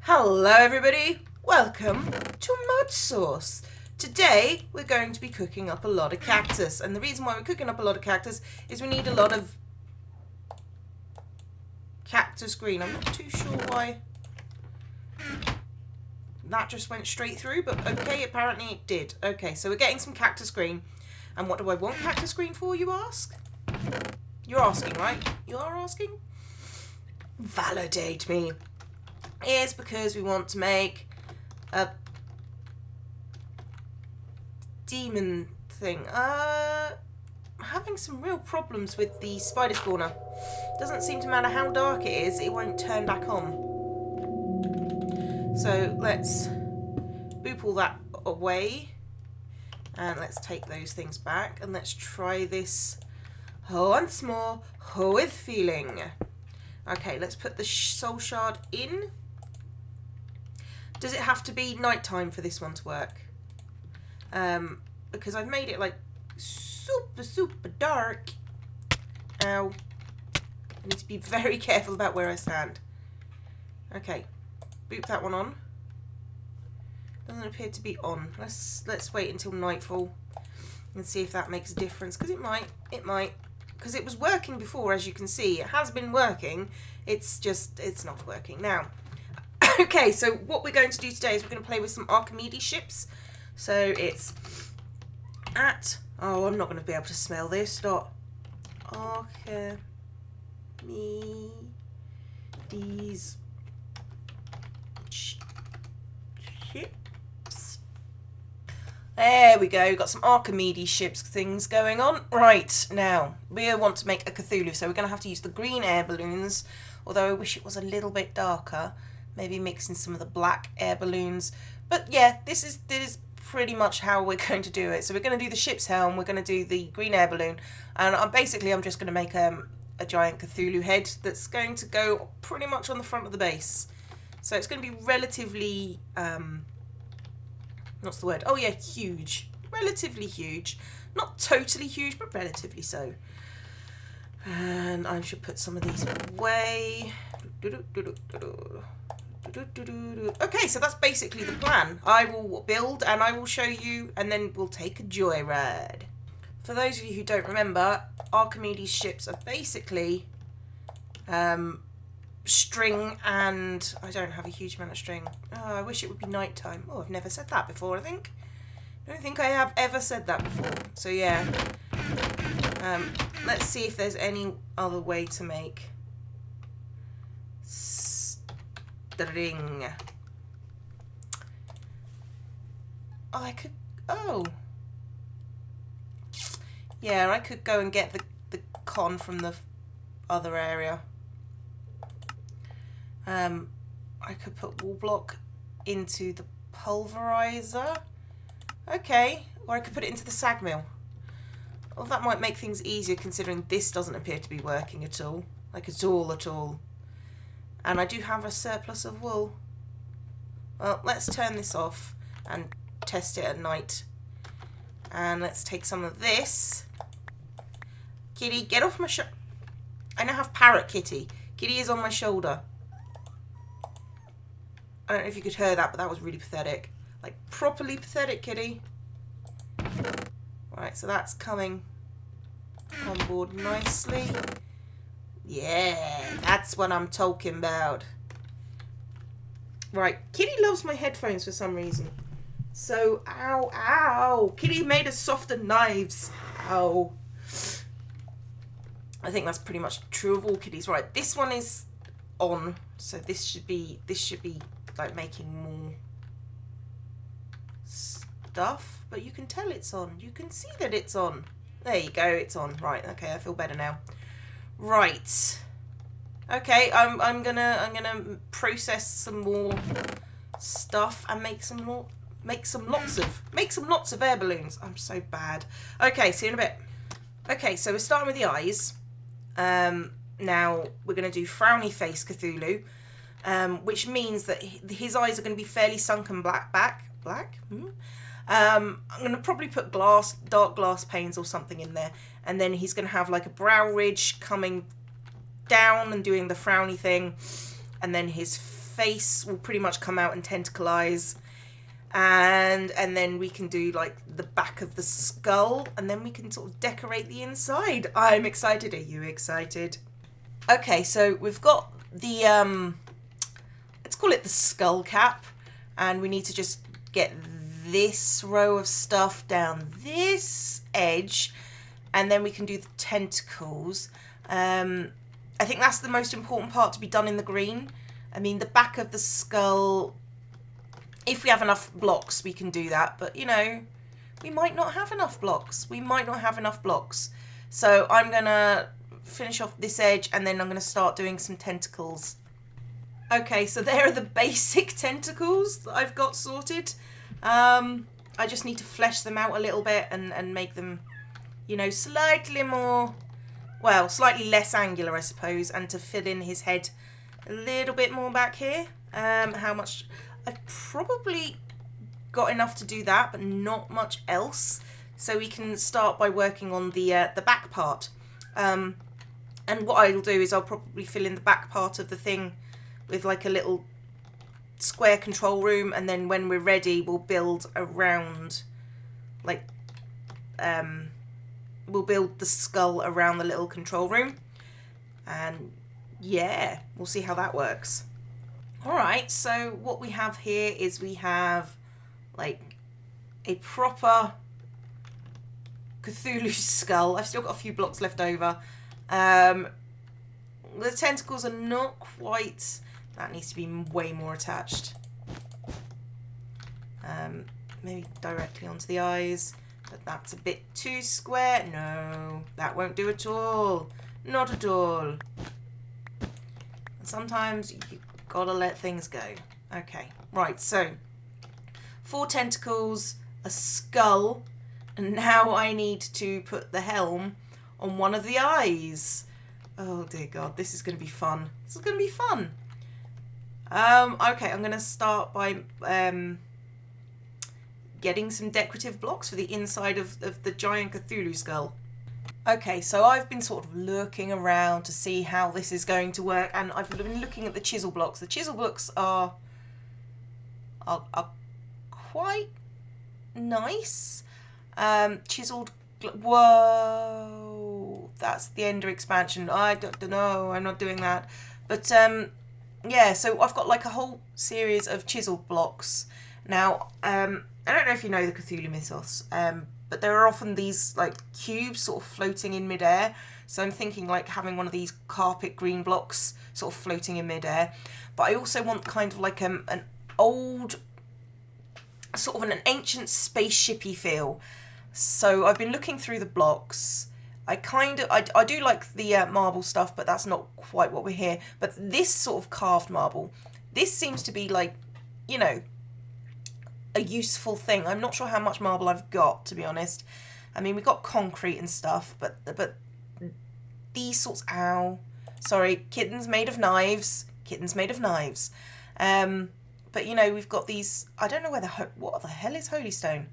Hello everybody, welcome to Modsauce. Today we're going to be cooking up a lot of cactus, and the reason why we're cooking up a lot of cactus is we need a lot of cactus green. I'm not too sure why that just went straight through, but okay, apparently it did. Okay, so we're getting some cactus green. And what do I want cactus green for, you ask? You're asking, right? You are asking? Validate me. Is because we want to make a demon thing. I'm having some real problems with the spider spawner. Doesn't seem to matter how dark it is, it won't turn back on. So let's boop all that away. And let's take those things back. And let's try this once more with feeling. Okay, let's put the soul shard in. Does it have to be nighttime for this one to work? Because I've made it like super dark. Ow. I need to be very careful about where I stand. Okay, boop that one on. Doesn't appear to be on. Let's wait until nightfall and see if that makes a difference. Because it might. Because it was working before, as you can see. It has been working. It's not working now. Okay, so what we're going to do today is we're going to play with some Archimedes ships. So it's at... Oh, I'm not going to be able to smell this. Stop. Archimedes ships. There we go. Got some Archimedes ships things going on. Right, now, we want to make a Cthulhu. So we're going to have to use the green air balloons. Although I wish it was a little bit darker. Maybe mixing some of the black air balloons. But yeah, this is pretty much how we're going to do it. So we're going to do the ship's helm, we're going to do the green air balloon, and I'm just going to make a giant Cthulhu head that's going to go pretty much on the front of the base. So it's going to be relatively, what's the word? Oh yeah, huge. Relatively huge. Not totally huge, but relatively so. And I should put some of these away. Okay, so that's basically the plan. I will build and I will show you, and then we'll take a joyride. For those of you who don't remember, Archimedes ships are basically string, and I don't have a huge amount of string. Oh, I wish it would be nighttime. Oh, I've never said that before, I think. I don't think I have ever said that before. So yeah, let's see if there's any other way to make string. Oh, I could... Oh. Yeah, I could go and get the con from the other area. I could put wall block into the pulverizer. Okay. Or I could put it into the sag mill. Well, that might make things easier considering this doesn't appear to be working at all. Like at all. And I do have a surplus of wool. Well, let's turn this off and test it at night. And let's take some of this. Kitty, get off my shoulder. I now have Parrot Kitty. Kitty is on my shoulder. I don't know if you could hear that, but that was really pathetic. Like, properly pathetic, Kitty. Right, so that's coming on board nicely. Yeah, that's what I'm talking about. Right, Kitty loves my headphones for some reason. So, ow. Kitty made us softer knives. Ow. I think that's pretty much true of all kitties. Right, this one is on. So this should be like making more stuff. But you can tell it's on. You can see that it's on. There you go, it's on. Right, okay, I feel better now. Right. Okay, I'm gonna process some more stuff and make some lots of air balloons. I'm so bad. Okay, see you in a bit. Okay, so we're starting with the eyes. Now we're gonna do frowny face Cthulhu, which means that his eyes are gonna be fairly sunken black. I'm gonna probably put dark glass panes or something in there. And then he's going to have like a brow ridge coming down and doing the frowny thing. And then his face will pretty much come out and tentacle eyes. And then we can do like the back of the skull, and then we can sort of decorate the inside. I'm excited. Are you excited? Okay, so we've got the, let's call it the skull cap, and we need to just get this row of stuff down this edge, and then we can do the tentacles. I think that's the most important part to be done in the green. I mean, the back of the skull, if we have enough blocks, we can do that, but you know, we might not have enough blocks. So I'm gonna finish off this edge, and then I'm gonna start doing some tentacles. Okay, so there are the basic tentacles that I've got sorted. I just need to flesh them out a little bit and make them, you know, slightly more, well, slightly less angular, I suppose, and to fill in his head a little bit more back here. How much? I've probably got enough to do that, but not much else. So we can start by working on the back part. And what I'll do is I'll probably fill in the back part of the thing with like a little square control room, and then when we're ready we'll build around, like, we'll build the skull around the little control room, and yeah, we'll see how that works. Alright, so what we have here is we have like a proper Cthulhu skull. I've still got a few blocks left over. The tentacles are not quite, that needs to be way more attached. Maybe directly onto the eyes, but that's a bit too square. No, that won't do at all. Not at all. Sometimes you gotta let things go. Okay, right, so 4 tentacles, a skull, and now I need to put the helm on one of the eyes. Oh dear God, this is going to be fun. This is going to be fun. Okay, I'm going to start by getting some decorative blocks for the inside of the giant Cthulhu skull. Okay, so I've been sort of looking around to see how this is going to work, and I've been looking at the chisel blocks. The chisel blocks are quite nice. Chiseled, whoa, that's the Ender expansion. I don't know, I'm not doing that. But yeah, so I've got like a whole series of chiseled blocks. Now, I don't know if you know the Cthulhu mythos, but there are often these like cubes sort of floating in midair. So I'm thinking like having one of these carpet green blocks sort of floating in midair. But I also want kind of like an old, sort of an ancient spaceshipy feel. So I've been looking through the blocks. I do like the marble stuff, but that's not quite what we're here. But this sort of carved marble, this seems to be like, you know, a useful thing. I'm not sure how much marble I've got, to be honest. I mean, we've got concrete and stuff, but these sorts, ow, sorry, kittens made of knives, but you know, we've got these, I don't know where what the hell is holy stone?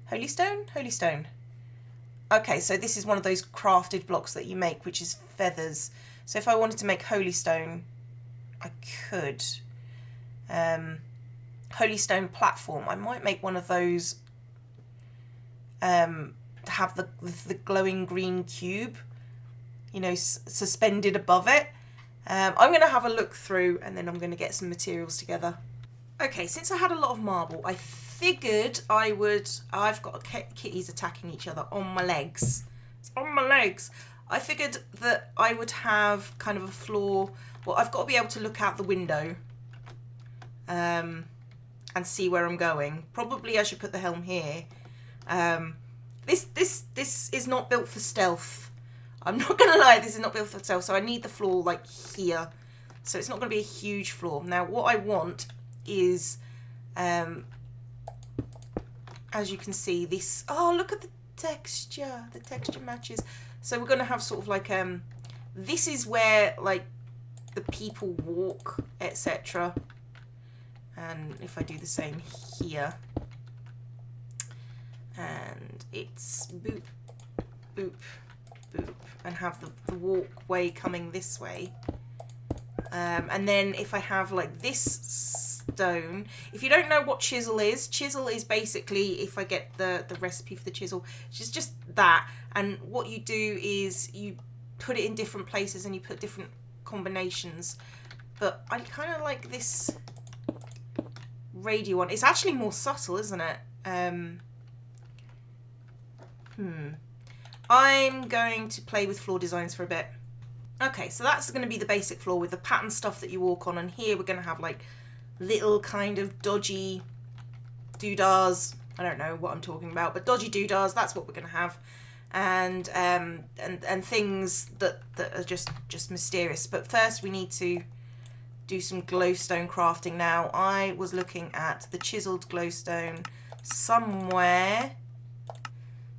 Holy stone. Okay, so this is one of those crafted blocks that you make, which is feathers. So if I wanted to make holy stone, I could. Holy stone platform. I might make one of those to have the glowing green cube, you know, suspended above it. I'm going to have a look through, and then I'm going to get some materials together. Okay, since I had a lot of marble, I figured I've got kitties attacking each other on my legs. It's on my legs. I figured that I would have kind of a floor. Well, I've got to be able to look out the window and see where I'm going. Probably I should put the helm here. This is not built for stealth. I'm not going to lie, this is not built for stealth. So I need the floor like here. So it's not going to be a huge floor. Now what I want is, as you can see, this, oh, look at the texture matches. So we're going to have sort of like, this is where like the people walk, etc. And if I do the same here, and it's boop, boop, boop, and have the walkway coming this way. And then if I have like this stone, if you don't know what chisel is basically, if I get the recipe for the chisel, it's just that. And what you do is you put it in different places and you put different combinations. But I kind of like this radio one. It's actually more subtle, isn't it? I'm going to play with floor designs for a bit. Okay, so that's going to be the basic floor with the pattern stuff that you walk on, and here we're going to have like little kind of dodgy doodahs. I don't know what I'm talking about, but dodgy doodahs, that's what we're going to have. And things that are just mysterious. But first we need to do some glowstone crafting. Now, I was looking at the chiseled glowstone somewhere.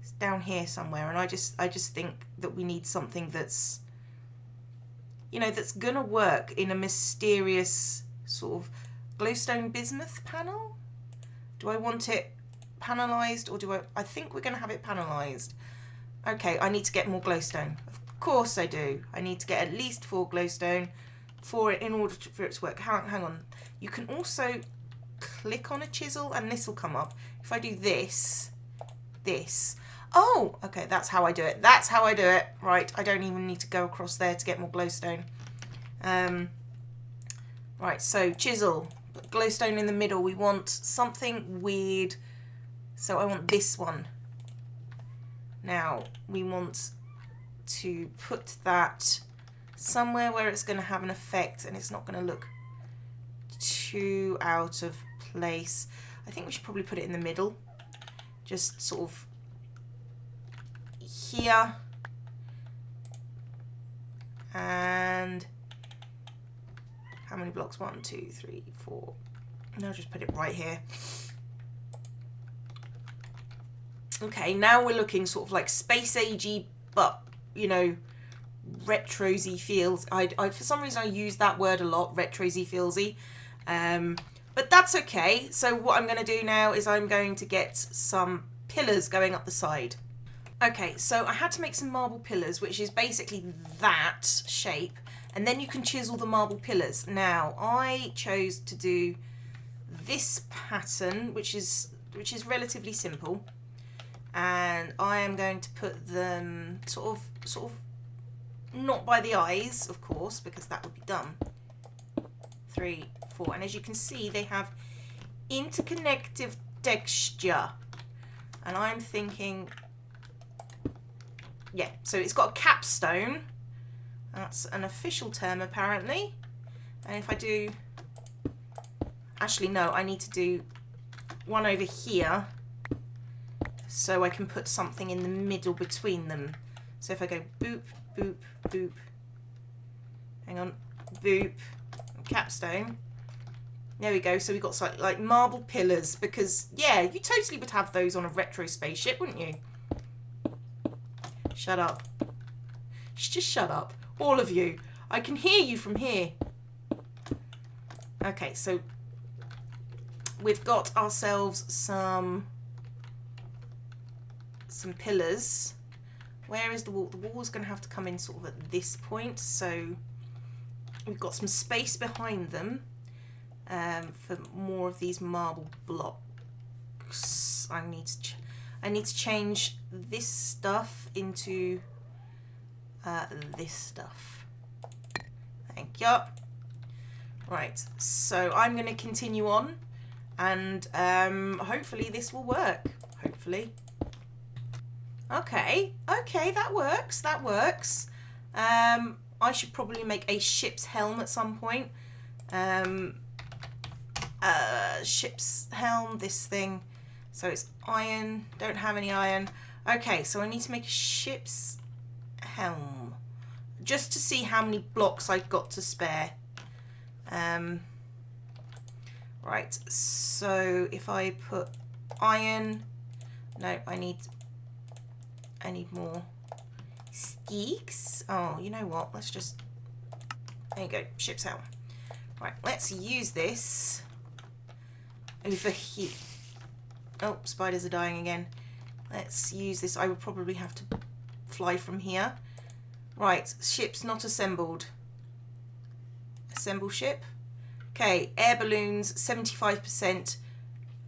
It's down here somewhere, and I just think that we need something that's, you know, that's gonna work in a mysterious sort of glowstone bismuth panel. Do I want it panelized, or do I think we're gonna have it panelized. Okay, I need to get more glowstone. Of course I do. I need to get at least 4 glowstone for it in order for it to work. Hang on. You can also click on a chisel and this will come up. If I do this. Oh, okay, that's how I do it. That's how I do it. Right, I don't even need to go across there to get more glowstone. Right, so chisel, glowstone in the middle. We want something weird. So I want this one. Now, we want to put that somewhere where it's going to have an effect and it's not going to look too out of place. I think we should probably put it in the middle. Just sort of here. And how many blocks? 1, 2, 3, 4. No, just put it right here. Okay, now we're looking sort of like space agey, but, you know, retrosy feels. I for some reason I use that word a lot, retrosy feelsy. But that's okay. So what I'm going to do now is I'm going to get some pillars going up the side. Okay, so I had to make some marble pillars, which is basically that shape, and then you can chisel the marble pillars. Now, I chose to do this pattern, which is relatively simple, and I am going to put them sort of not by the eyes, of course, because that would be dumb. 3, 4, and as you can see, they have interconnective texture, and I'm thinking, yeah, so it's got a capstone. That's an official term apparently. And if I do, actually no, I need to do one over here so I can put something in the middle between them. So if I go boop, boop, boop, hang on, boop, capstone. There we go. So we've got like marble pillars, because yeah, you totally would have those on a retro spaceship, wouldn't you? Shut up. Just shut up. All of you. I can hear you from here. Okay, so we've got ourselves some pillars. Where is the wall? The wall's going to have to come in sort of at this point. So we've got some space behind them for more of these marble blocks. I need to change this stuff into this stuff. Thank you. Right, so I'm going to continue on, and hopefully this will work. Hopefully. Okay, that works. That works. I should probably make a ship's helm at some point. Ship's helm, this thing. So it's iron. Don't have any iron. Okay, so I need to make a ship's helm, just to see how many blocks I've got to spare. Right, so if I put iron, no, I need more sticks. Oh, you know what? Let's just, there you go, ship's helm. Right, let's use this over here. Oh, spiders are dying again. Let's use this. I would probably have to fly from here. Right, ship's not assembled. Assemble ship. Okay, air balloons, 75%.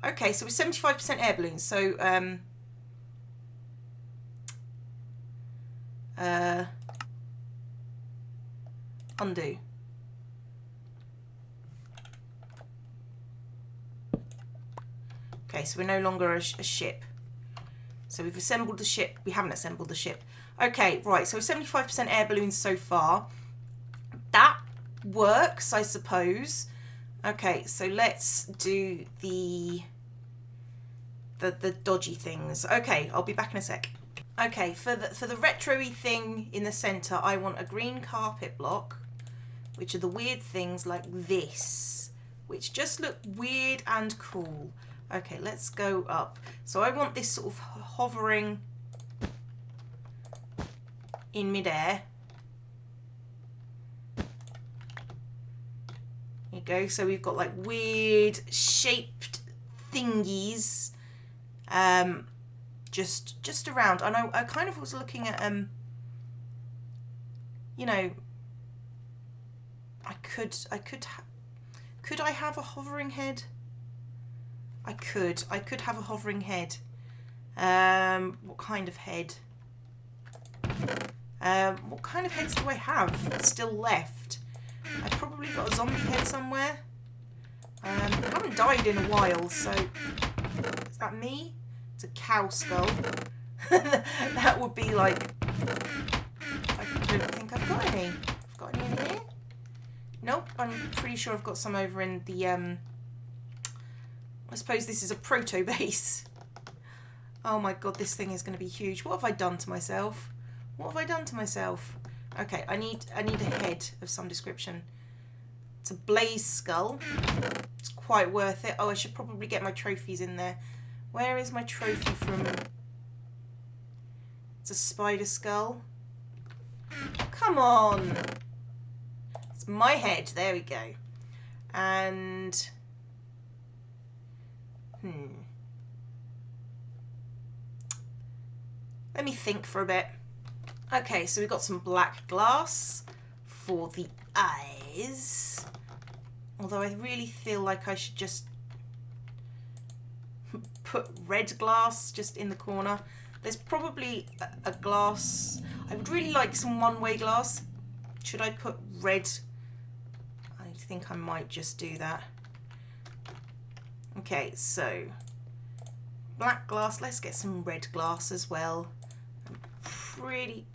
Okay, so we're 75% air balloons. So, undo. Okay, so we're no longer a ship. So we've assembled the ship. We haven't assembled the ship. Okay, right, so 75% air balloons so far. That works, I suppose. Okay, so let's do the dodgy things. Okay, I'll be back in a sec. Okay, for the retro-y thing in the centre, I want a green carpet block, which are the weird things like this, which just look weird and cool. Okay, let's go up. So I want this sort of hovering in midair. There you go. So we've got like weird shaped thingies just around. And I kind of was looking at you know, could I have a hovering head? I could have a hovering head. What kind of head? What kind of heads do I have still left? I've probably got a zombie head somewhere. I haven't died in a while, so is that me? It's a cow skull. That would be like, I don't think I've got any. I've got any in here? Nope, I'm pretty sure I've got some over in the I suppose this is a proto base. Oh my god, this thing is going to be huge. What have I done to myself? What have I done to myself? Okay, I need a head of some description. It's a blaze skull. It's quite worth it. Oh, I should probably get my trophies in there. Where is my trophy from? It's a spider skull. Come on. It's my head. There we go. And let me think for a bit. Okay, so we've got some black glass for the eyes. Although I really feel like I should just put red glass just in the corner. There's probably a glass. I would really like some one-way glass. Should I put red? I think I might just do that. Okay, so black glass. Let's get some red glass as well.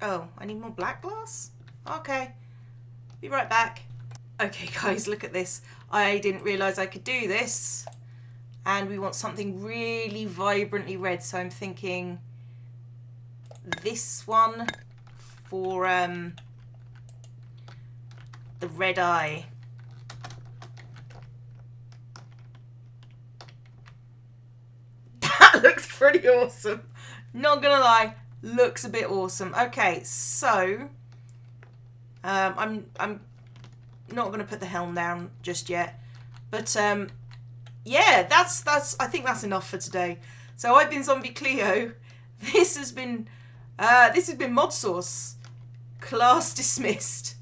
Oh, I need more black glass? Okay, be right back. Okay guys, look at this. I didn't realise I could do this. And we want something really vibrantly red, so I'm thinking this one for the red eye. That looks pretty awesome. Not gonna lie. Looks a bit awesome. Okay, so I'm not going to put the helm down just yet, but yeah, that's I think that's enough for today. So I've been Zombie Cleo. This has been Modsauce. Class dismissed.